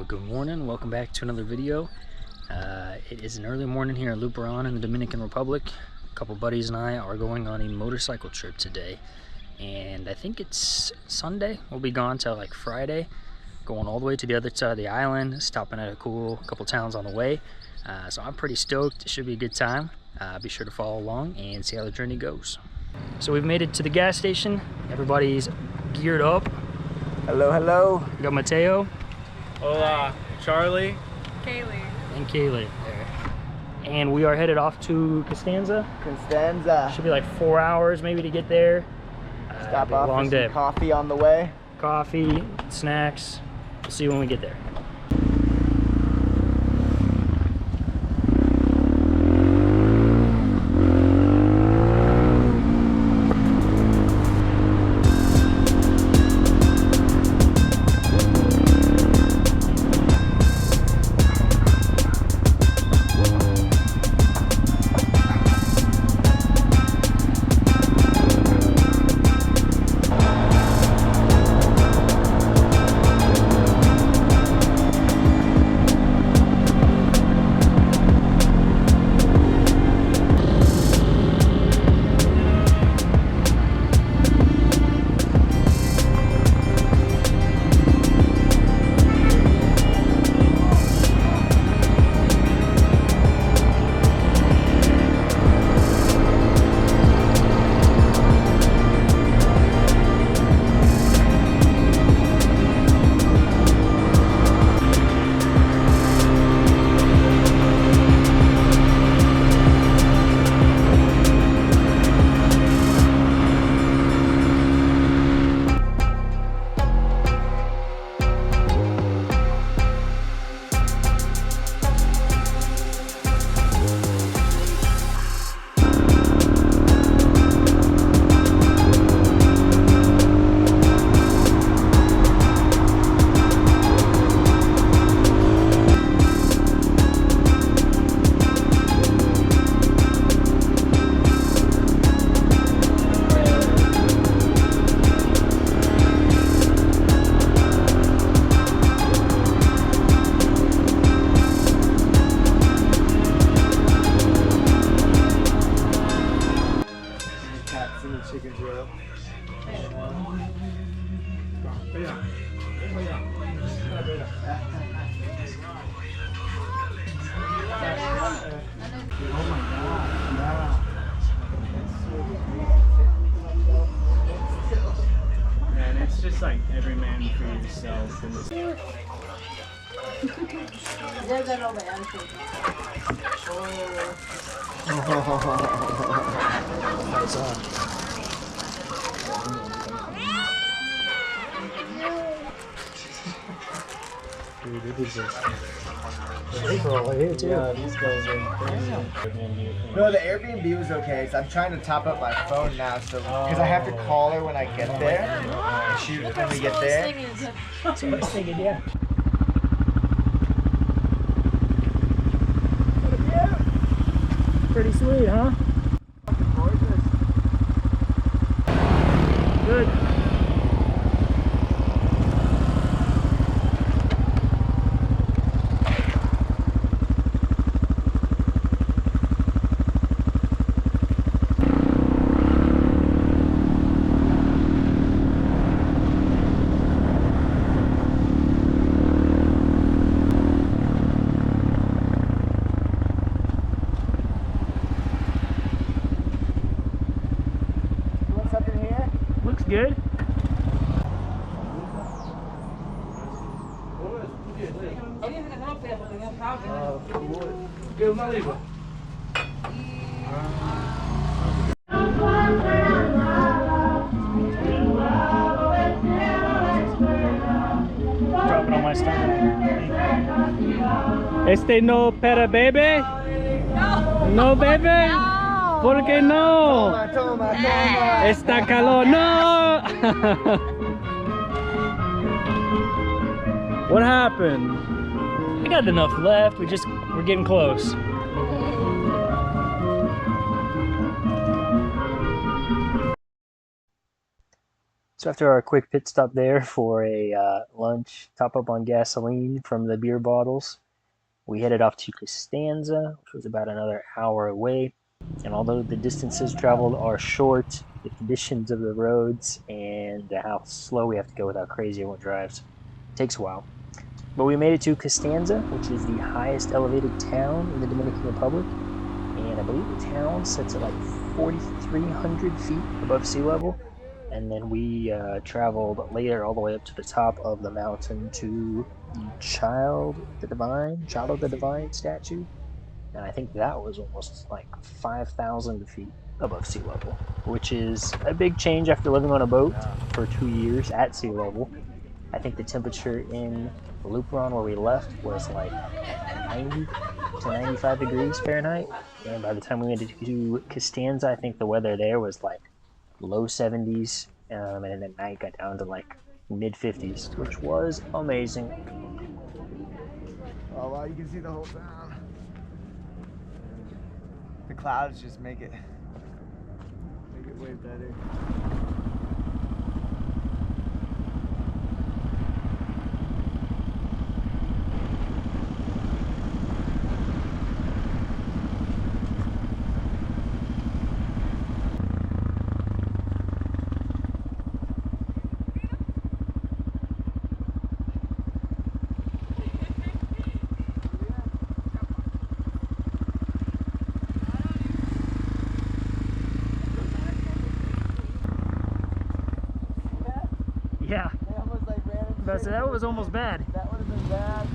Good morning, welcome back to another video. It is an early morning here at Luperon in the Dominican Republic. A couple buddies and I are going on a motorcycle trip today, and I think it's Sunday. We'll be gone till like Friday, going all the way to the other side of the island, stopping at a cool couple towns on the way. So I'm pretty stoked. It should be a good time. Be sure to follow along and see how the journey goes. So we've made it to the gas station. Everybody's geared up. Hello, hello. We got Mateo. Hola, Charlie. Kaylee. And Kaylee there. And we are headed off to Constanza. Constanza. Should be like 4 hours maybe to get there. Stop off long for day. some coffee on the way. Coffee, snacks. We'll see you when we get there. Chicken drill. Man, it's just like every man for yourself. And Dude, it is just April here too. yeah, these guys are crazy. No, the Airbnb was okay. So I'm trying to top up my phone now, so because I have to call her when I get there. And shoot when we get there. So I was thinking, yeah. Pretty sweet, huh? Good. Looks good. Drop it on my stomach. Este no para bebé? No. No bebé? No. ¿Por qué no? Toma, toma, toma. Está calor. No! What happened? I got enough left. We're getting close. So after our quick pit stop there for a lunch, top up on gasoline from the beer bottles, we headed off to Constanza, which was about another hour away. And although the distances traveled are short, the conditions of the roads and how slow we have to go with how crazy everyone drives takes a while. But we made it to Constanza, which is the highest elevated town in the Dominican Republic. And I believe the town sits at like 4,300 feet above sea level. And then we traveled later all the way up to the top of the mountain to the Child of the Divine statue. And I think that was almost like 5,000 feet above sea level, which is a big change after living on a boat for 2 years at sea level. I think the temperature in Luperon where we left was like 90 to 95 degrees Fahrenheit. And by the time we made it to Constanza, I think the weather there was like low 70s, and then at night got down to like mid 50s, which was amazing. Oh wow, you can see the whole town. The clouds just make it way better. Yeah, They almost like ran into but that was almost bad. That would have been bad.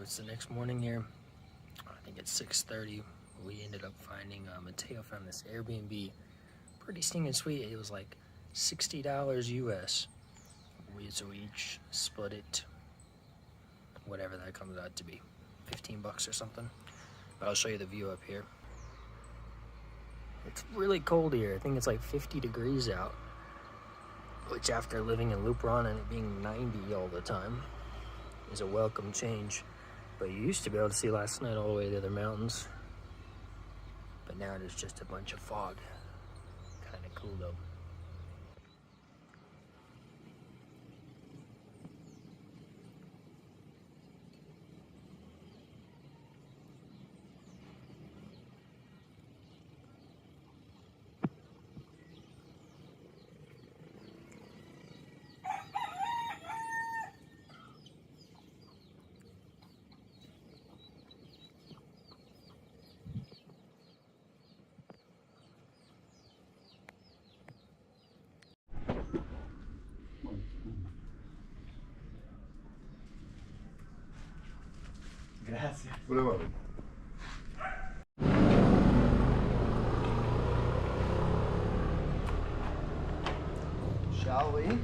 It's the next morning here. I think it's 6:30. We ended up finding Mateo found this Airbnb, pretty stinking sweet. It was like $60 US. So we each split it, whatever that comes out to be, 15 bucks or something. But I'll show you the view up here. It's really cold here. I think it's like 50 degrees out, which after living in Luperon and it being 90 all the time is a welcome change. But you used to be able to see last night all the way to the other mountains. But now there's just a bunch of fog. Kind of cool though. Gracias. Shall we?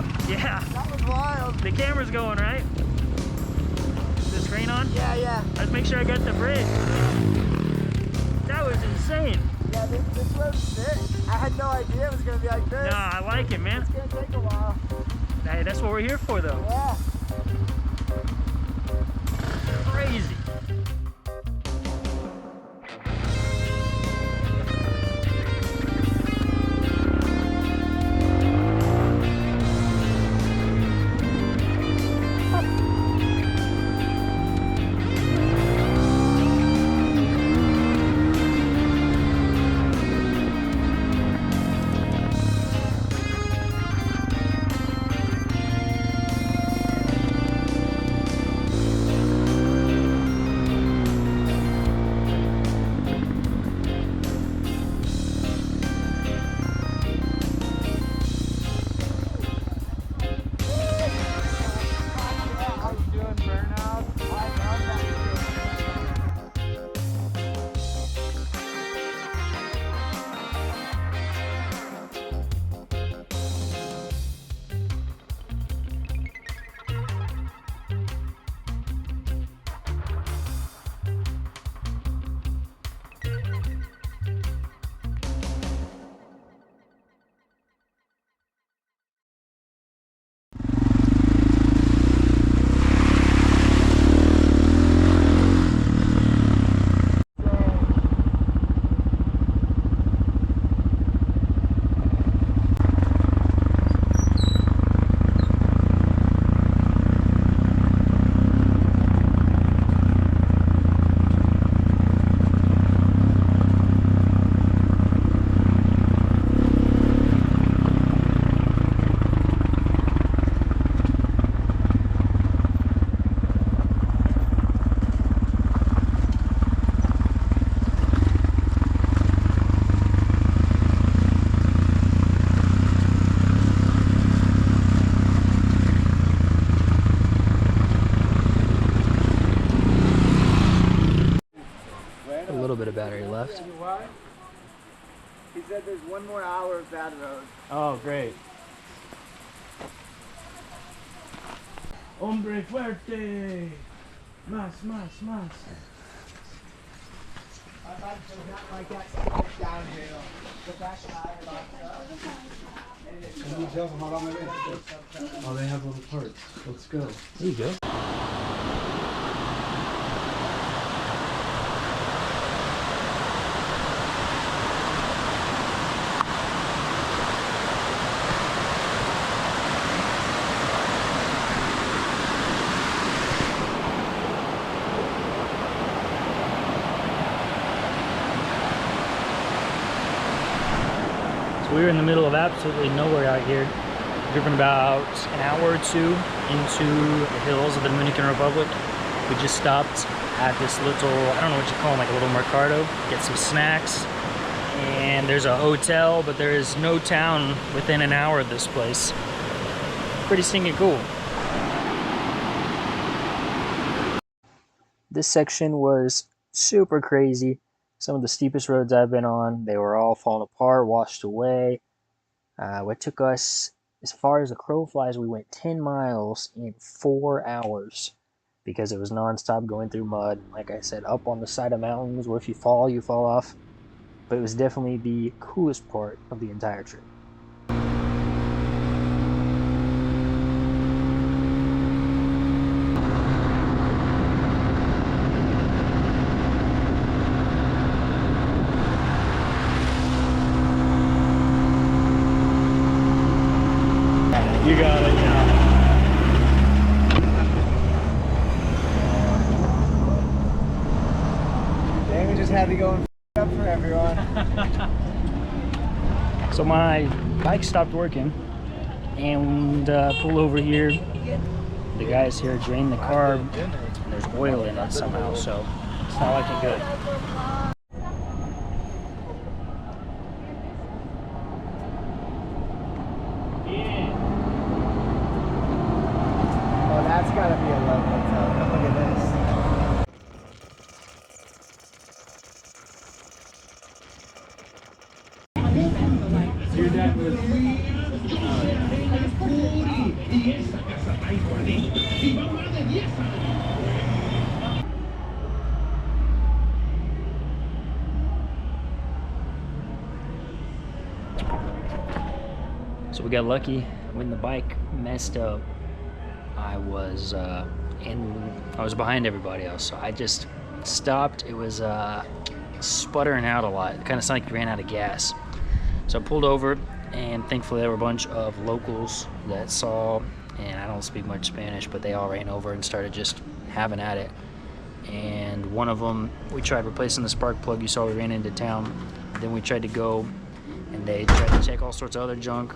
up? Yeah. That was wild. The camera's going, right? The screen on? Yeah. Let's make sure I got the bridge. That was insane. Yeah, this road's sick. I had no idea it was gonna be like this. Nah, I like it, man. It's gonna take a while. Hey, that's what we're here for, though. Yeah. Crazy. A little bit of battery left. He said there's 1 more hour of bad road. Oh, great. Hombre fuerte. Más. I thought it was not like that steep downhill. But that's high about Oh, they have all the parts. Let's go. There you go. We're in the middle of absolutely nowhere out here. Driven about an hour or two into the hills of the Dominican Republic. We just stopped at this little, I don't know what you call them, like a little mercado, get some snacks. And there's a hotel, but there is no town within an hour of this place. Pretty stinking cool. This section was super crazy. Some of the steepest roads I've been on, they were all falling apart, washed away. What took us, as far as the crow flies, we went 10 miles in 4 hours because it was nonstop going through mud. Like I said, up on the side of mountains where if you fall, you fall off. But it was definitely the coolest part of the entire trip. You got it, yeah. Dang, we just had to go and up for everyone. So my bike stopped working and pulled over here. The guys here drained the carb and there's oil in it somehow, so it's not looking good. Oh, that's gotta be a love hotel. Look at this. Your dad was we got lucky when the bike messed up. I was behind everybody else, so I just stopped. It was sputtering out a lot. It kind of sounded like you ran out of gas. So I pulled over, and thankfully there were a bunch of locals that saw, and I don't speak much Spanish, but they all ran over and started just having at it. And one of them, we tried replacing the spark plug. You saw we ran into town. Then we tried to go, and they tried to check all sorts of other junk.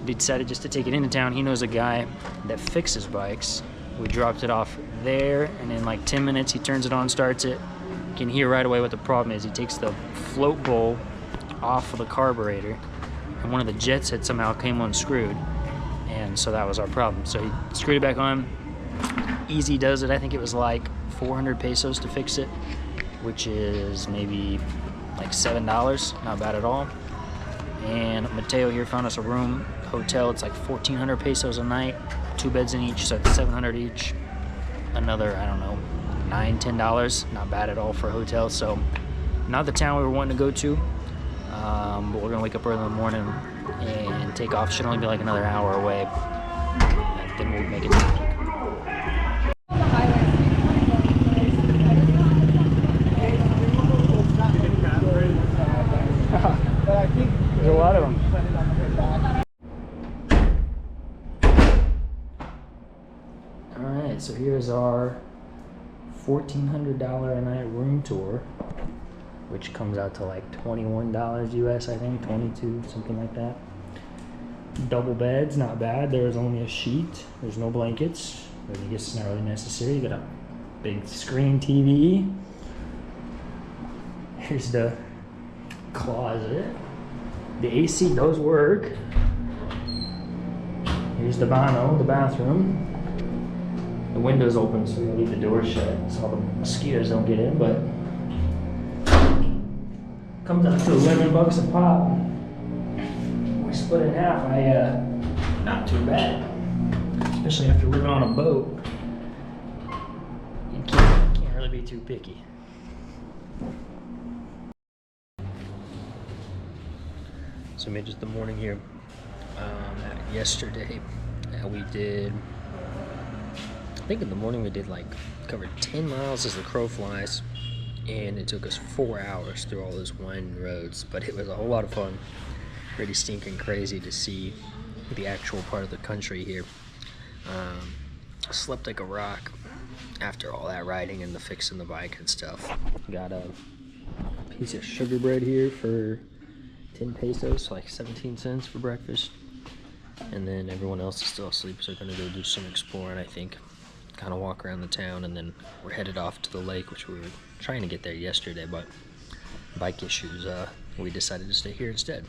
We decided just to take it into town. He knows a guy that fixes bikes. We dropped it off there, and in like 10 minutes he turns it on, starts it. You can hear right away what the problem is. He takes the float bowl off of the carburetor, and one of the jets had somehow came unscrewed, and so that was our problem. So he screwed it back on. Easy does it. I think it was like 400 pesos to fix it, which is maybe like $7. Not bad at all. And Mateo here found us a room, hotel. It's like 1,400 pesos a night, 2 beds in each, so it's 700 each. Another, I don't know, $9, $10. Not bad at all for a hotel. So not the town we were wanting to go to, but we're gonna wake up early in the morning and take off. Should only be like another hour away, and then we'll make it to the peak. There's a lot of them. Alright, so here's our $1,400 a night room tour, which comes out to like $21 US, I think, 22, something like that. Double beds, not bad. There's only a sheet. There's no blankets, but I guess it's not really necessary. You got a big screen TV. Here's the closet. The AC does work. Here's the baño, the bathroom. The window's open, so you leave the door shut so all the mosquitoes don't get in, but comes out to $11 a pop. We split it in half. Not too bad, especially after living on a boat. You can't really be too picky. So made just the morning here. Yesterday we did, I think in the morning we did covered 10 miles as the crow flies, and it took us 4 hours through all those winding roads, but it was a whole lot of fun. Pretty stinking crazy to see the actual part of the country here. Slept like a rock after all that riding and the fixing the bike and stuff. Got a piece of sugar bread here for 10 pesos, like 17 cents for breakfast. And then everyone else is still asleep, so we're gonna go do some exploring, I think. Kind of walk around the town, and then we're headed off to the lake, which we were trying to get there yesterday, but bike issues, we decided to stay here instead.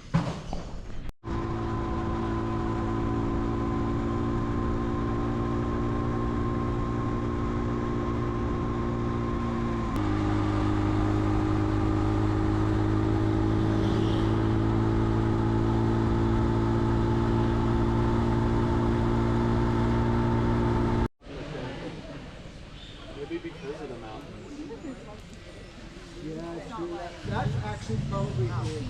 Because of the mountains. Yeah, that's actually probably good.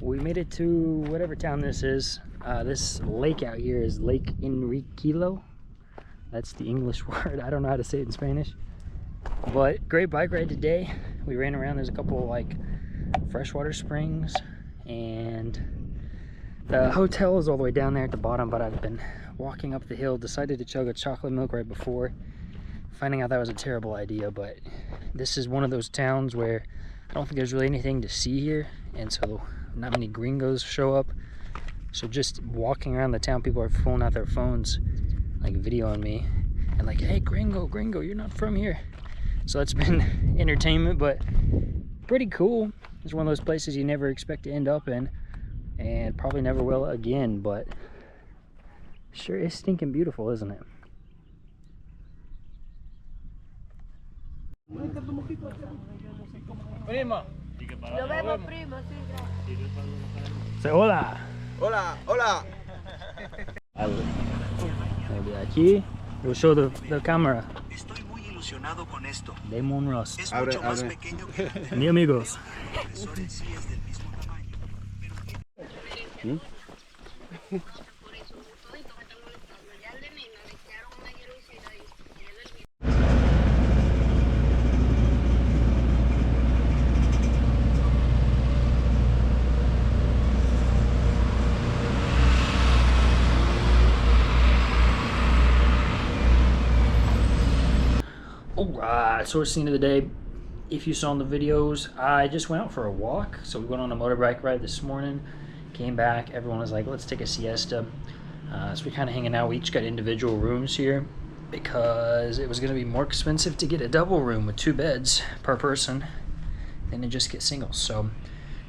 We made it to whatever town this is. This lake out here is Lake Enriquillo. That's the English word. I don't know how to say it in Spanish. But great bike ride today. We ran around. There's a couple freshwater springs, and the hotel is all the way down there at the bottom, but I've been walking up the hill, decided to chug a chocolate milk right before, finding out that was a terrible idea. But this is one of those towns where I don't think there's really anything to see here, and so not many gringos show up. So just walking around the town, people are pulling out their phones, videoing me, and hey, gringo, you're not from here. So that's been entertainment, but pretty cool. It's one of those places you never expect to end up in, and probably never will again, but sure is stinking beautiful, isn't it? Lo vemos, primo, sí, gracias. Say hola. Hola, hola. Maybe aquí. We'll show the camera. Estoy muy ilusionado con esto. Lemon Rust. Es mucho más pequeño que el Mi amigos. profesor en sí es del mismo tamaño. Alright, source scene of the day. If you saw in the videos, I just went out for a walk. So we went on a motorbike ride this morning, came back, everyone was like, let's take a siesta. So we're kind of hanging out. We each got individual rooms here because it was going to be more expensive to get a double room with 2 beds per person than to just get singles. So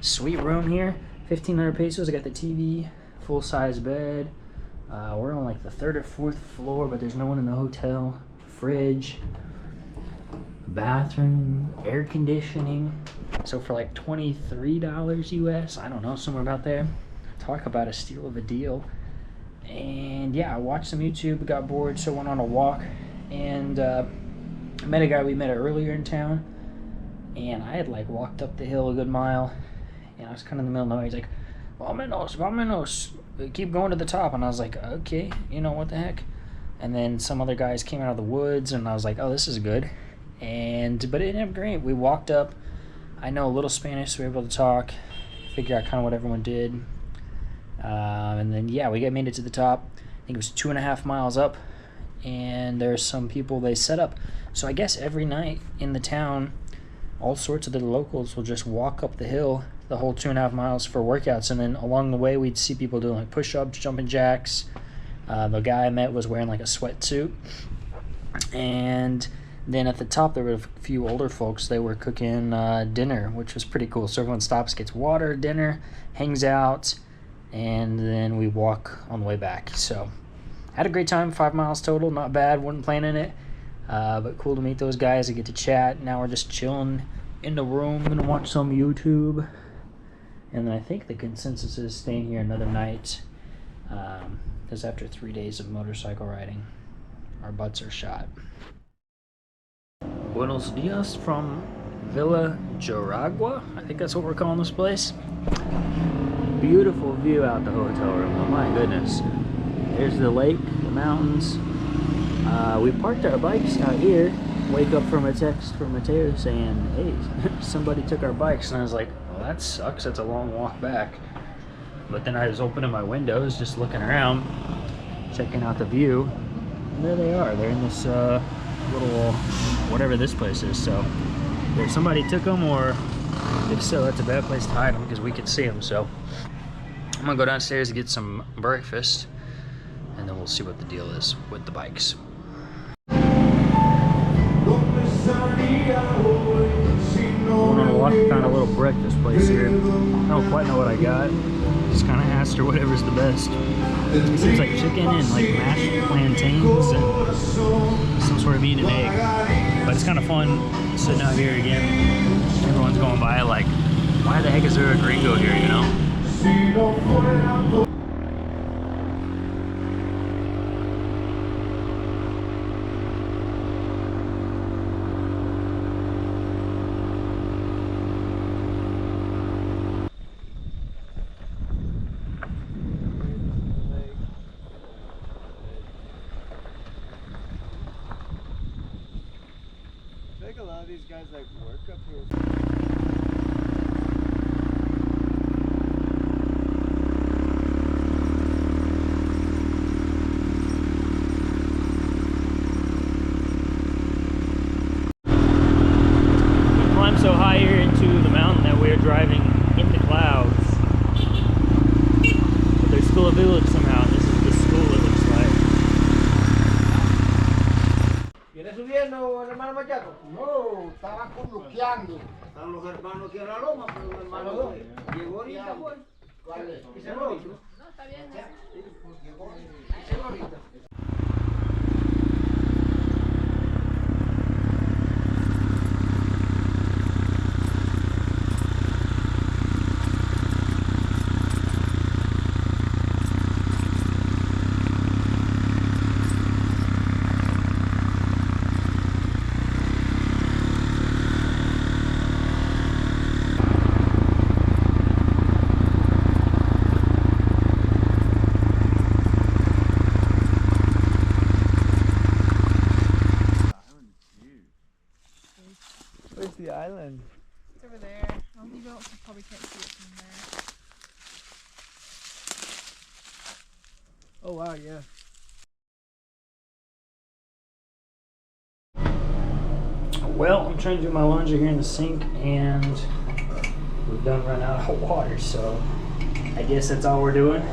sweet room here, 1,500 pesos. I got the TV, full-size bed. We're on like the 3rd or 4th floor, but there's no one in the hotel. Fridge, bathroom, air conditioning. So for like $23 US, I don't know, somewhere about there. Talk about a steal of a deal. And yeah, I watched some YouTube, got bored, so went on a walk, and met a guy we met earlier in town, and I had like walked up the hill a good mile, and I was kind of in the middle of nowhere. He's like, "Vámonos, vámonos, keep going to the top," and I was like, okay, you know, what the heck. And then some other guys came out of the woods, and I was like, oh, this is good. But it ended up great. We walked up. I know a little Spanish, so we were able to talk, figure out kind of what everyone did. And then, yeah, made it to the top. I think it was 2.5 miles up, and there's some people they set up. So I guess every night in the town, all sorts of the locals will just walk up the hill the whole 2.5 miles for workouts, and then along the way we'd see people doing like push-ups, jumping jacks. The guy I met was wearing like a sweatsuit, and then at the top there were a few older folks. They were cooking dinner, which was pretty cool. So everyone stops, gets water, dinner, hangs out, and then we walk on the way back. So had a great time. 5 miles total, not bad, wasn't planning it, but cool to meet those guys and get to chat. Now we're just chilling in the room, gonna watch some YouTube, and then I think the consensus is staying here another night, because after 3 days of motorcycle riding, our butts are shot. Buenos dias from Villa Jaragua. I think that's what we're calling this place. Beautiful view out the hotel room. Oh my goodness. There's the lake, the mountains. We parked our bikes out here. Wake up from a text from Mateo saying, hey, somebody took our bikes. And I was like, well, that sucks. That's a long walk back. But then I was opening my windows, just looking around, checking out the view. And there they are. They're in this little, whatever this place is. So if somebody took them, or if so, that's a bad place to hide them because we could see them. So I'm gonna go downstairs and get some breakfast, and then we'll see what the deal is with the bikes. Going on a walk, found a little breakfast place here. I don't quite know what I got. Just kind of asked her whatever's the best. It seems like chicken and like mashed plantains and some sort of meat and egg. But it's kind of fun sitting out here again. Everyone's going by like, why the heck is there a gringo here, you know? I think a lot of these guys like work up here. We climbed so high here into the mountain that we're driving in the clouds. But there's still a village somehow, and this is the school it looks like. ¿Viene subiendo el hermano Machaco? No, estaba coluqueando. Están los hermanos aquí en la loma, pero el hermano dos. Llegó ahorita, pues. ¿Cuál? ¿Y se lo otro? No, está bien. Llegó ahorita. island? It's over there. Oh, you probably can't see it from there. Oh wow, yeah. Well, I'm trying to do my laundry here in the sink, and we've done run out of water, so I guess that's all we're doing. You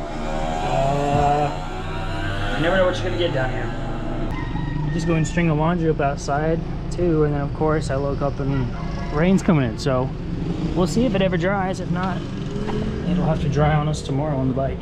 never know what you're gonna get down here. Just go and string the laundry up outside too, and then of course I look up and rain's coming in, so we'll see if it ever dries. If not, it'll have to dry on us tomorrow on the bike.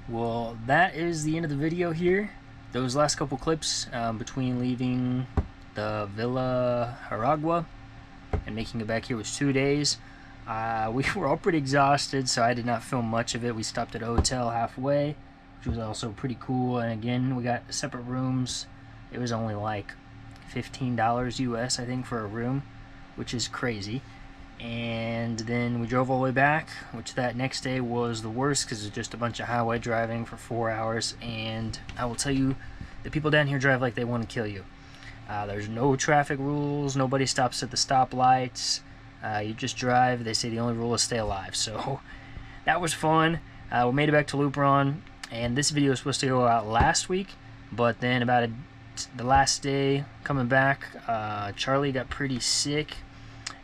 Well, that is the end of the video here. Those last couple clips between leaving the Villa Aragua and making it back here was 2 days. We were all pretty exhausted, so I did not film much of it. We stopped at a hotel halfway, which was also pretty cool. And again, we got separate rooms. It was only like $15 US, I think, for a room, which is crazy. And then we drove all the way back, which that next day was the worst because it's just a bunch of highway driving for 4 hours. And I will tell you, the people down here drive like they want to kill you. There's no traffic rules, nobody stops at the stoplights. You just drive. They say the only rule is stay alive. So that was fun. We made it back to Luperon, and this video was supposed to go out last week, but then about the last day coming back, Charlie got pretty sick.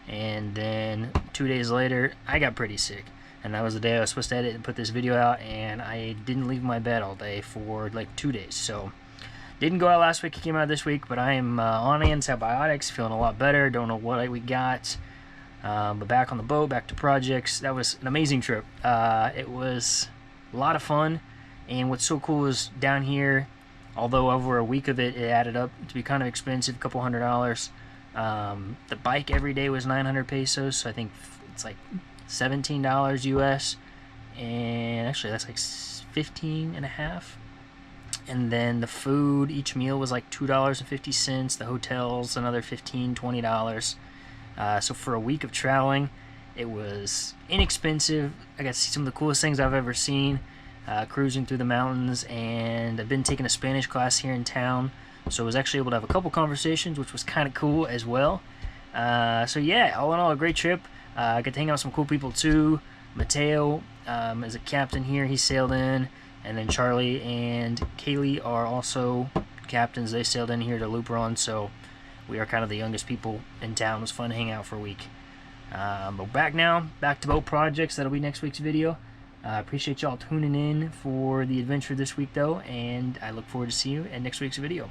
And then 2 days later, I got pretty sick. And that was the day I was supposed to edit and put this video out, and I didn't leave my bed all day for like 2 days. So, didn't go out last week, it came out this week, but I am on antibiotics, feeling a lot better, don't know what we got. But back on the boat, back to projects. That was an amazing trip. It was a lot of fun, and what's so cool is down here, although over a week of it, it added up to be kind of expensive, a couple $100. The bike every day was 900 pesos, so I think it's like $17 US, and actually that's like 15 and a half. And then the food, each meal was like $2.50. The hotels, another $15, $20. So for a week of traveling, it was inexpensive. I got to see some of the coolest things I've ever seen, cruising through the mountains, and I've been taking a Spanish class here in town. So I was actually able to have a couple conversations, which was kind of cool as well. So yeah, all in all, a great trip. I got to hang out with some cool people too. Mateo is a captain here. He sailed in. And then Charlie and Kaylee are also captains. They sailed in here to Luperon. So we are kind of the youngest people in town. It was fun to hang out for a week. But back to boat projects. That'll be next week's video. I appreciate y'all tuning in for the adventure this week, though. And I look forward to seeing you in next week's video.